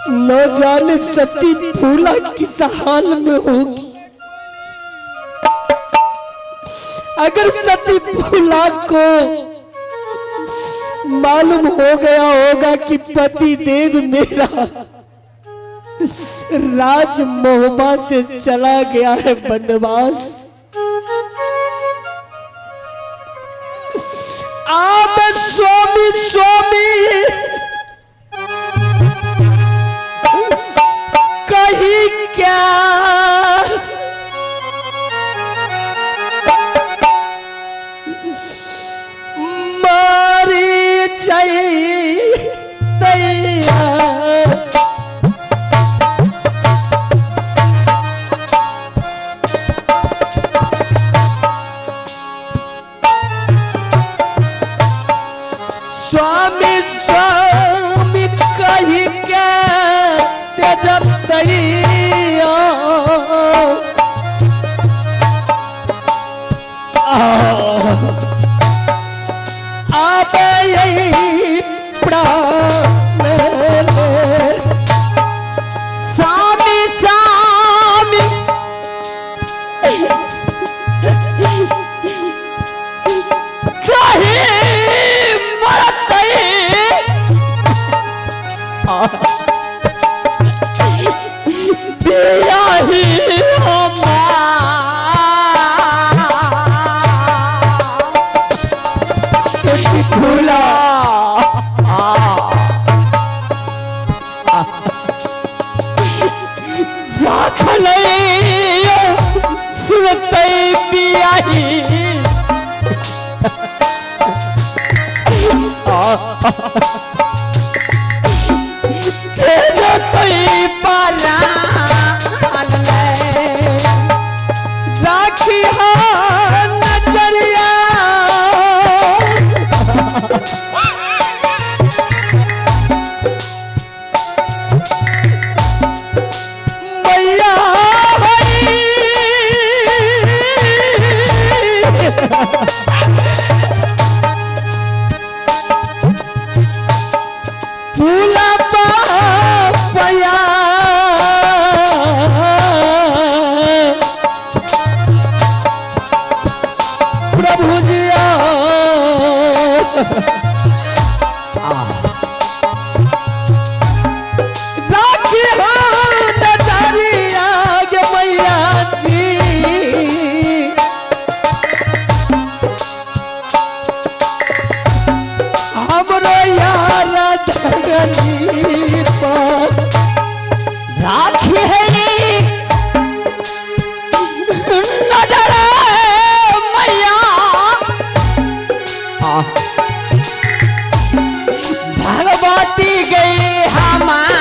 न जाने सती फूला किस हाल में होगी। अगर सती फूला को मालूम हो गया होगा कि पति देव मेरा राज मोहबा से चला गया है वनवास, आप स्वामी स्वामी कहीं क्या मारी चाहिए तैयार। स्वामी स्वामी कहीं क्या जब आप यही प्राण स्वामी स्वामी कहीं मरते दिया ही भूला सुनते पिया राखी नजरिया मैया फूला पाया प्रभु जिया राखी नजरिया गे मैया जी हमरो यार धरनी पर राखी है नजर मैया भगवती गई हमार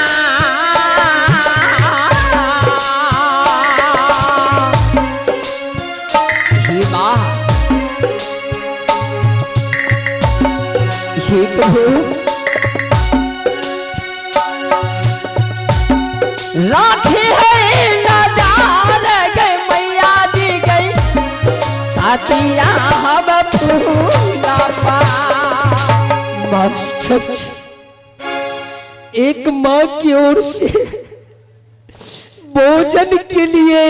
राखी है नजार गई मैया दी गई साथिया हम फूला मास्टर एक माँ की ओर से भोजन के लिए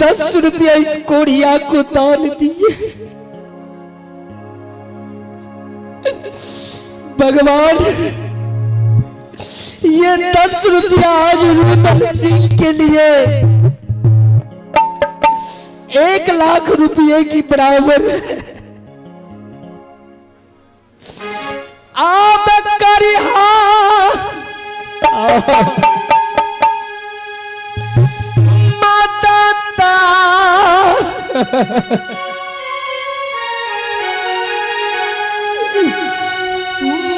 10 रुपया इस कोढ़िया को दान दिए। भगवान ये 10 रुपया आज रुदल सिंह के लिए 1 लाख रुपये की बराबर आप करिहा माता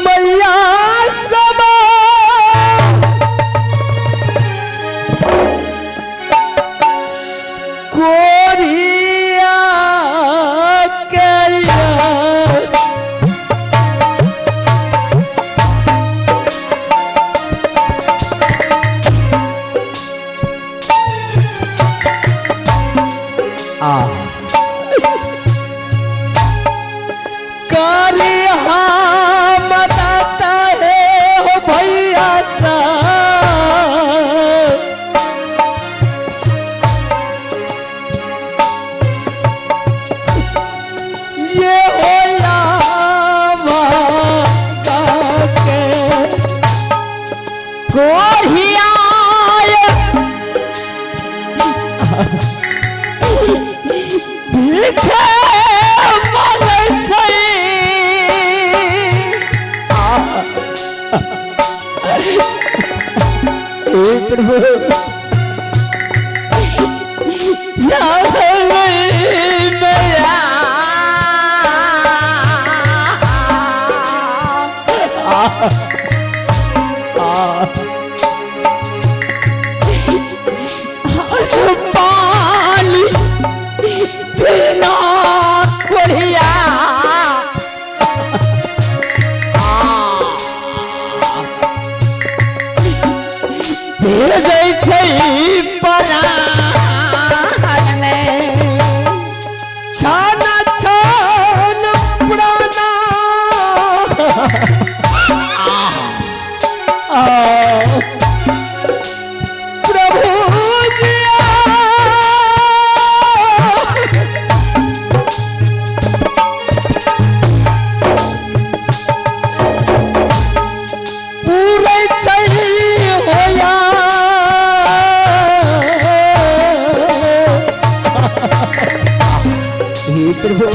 मैया सब कोरिया के कोहिया देखे मांगे छै प्रभु पानी बिना कोरिया फिर गई थी परान में छान छान पुराना प्रभु पूरे चाहिए होया हे प्रभु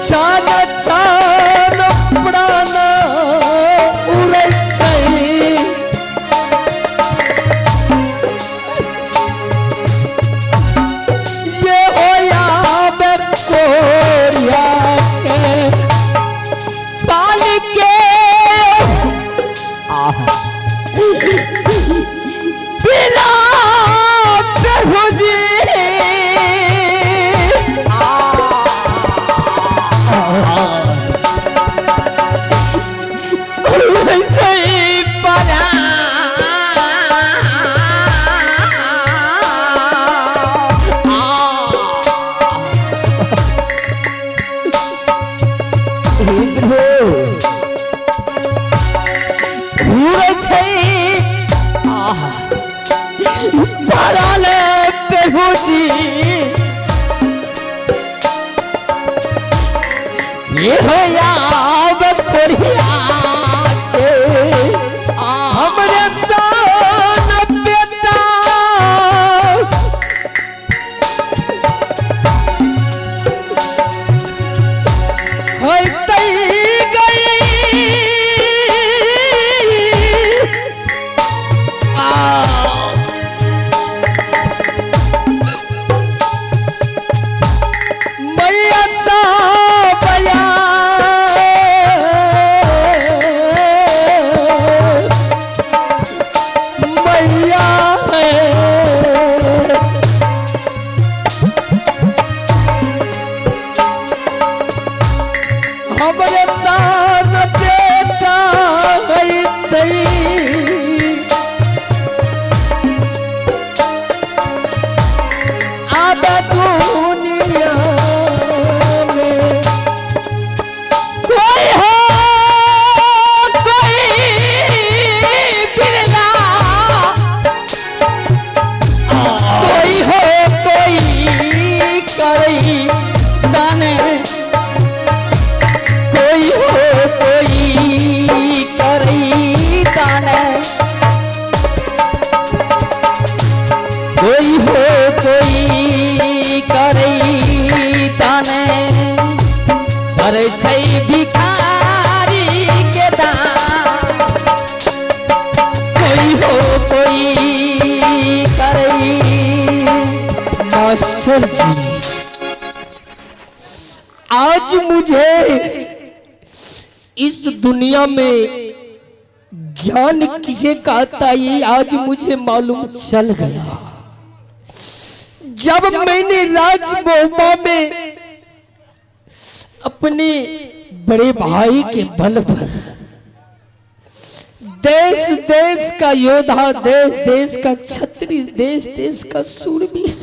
छान छान प्राण उड़ै छै ये होया बेकोरिया के पानी के बिना प्रभु जी प्रभु जी ये होया बकरिया के हमरे सान बेटा होइतै गई मैया सा बया मैया है हमरे सान बेटा होइतै आबे दुनिया में कोई हो कोई बिरला कोई हो कोई करी दाने कोई हो कोई करी दाने कोई हो कोई करी दाने करे छै भिखारी के दान कोई हो कोई करी। मास्टर जी आज मुझे इस दुनिया में ज्ञान किसे कहता है ये आज मुझे मालूम चल गया जब मैंने राजमोहमा में अपने बड़े भाई के बल पर देश देश का योद्धा देश देश का छत्री देश देश का सूरवीर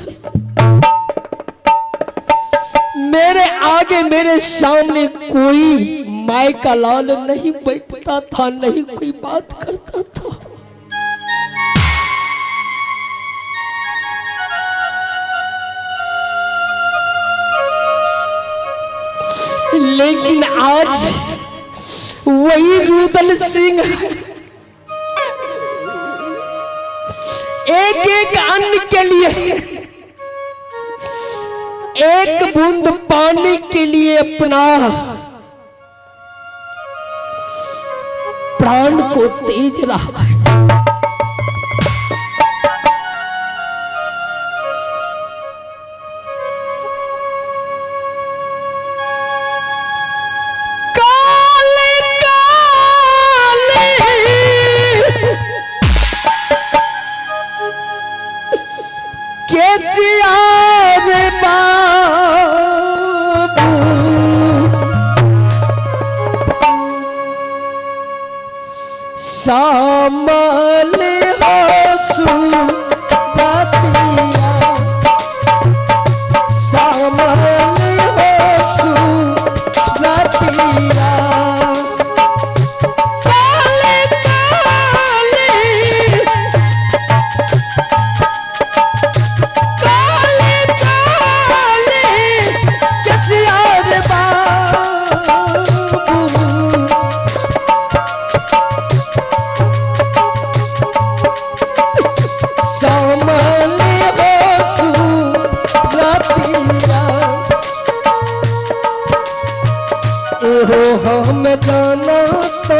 मेरे आगे मेरे सामने कोई माय का लाल नहीं बैठता था नहीं कोई बात करता था लेकिन आज वही रुदल सिंह एक एक अन्न के लिए, एक बूंद पानी के लिए अपना प्राण को तेज रहा है। शामल हो सुरतिया, शामल हो सुरतिया, काले काले काले काले कैसिया रे बाबू, हम जाना तो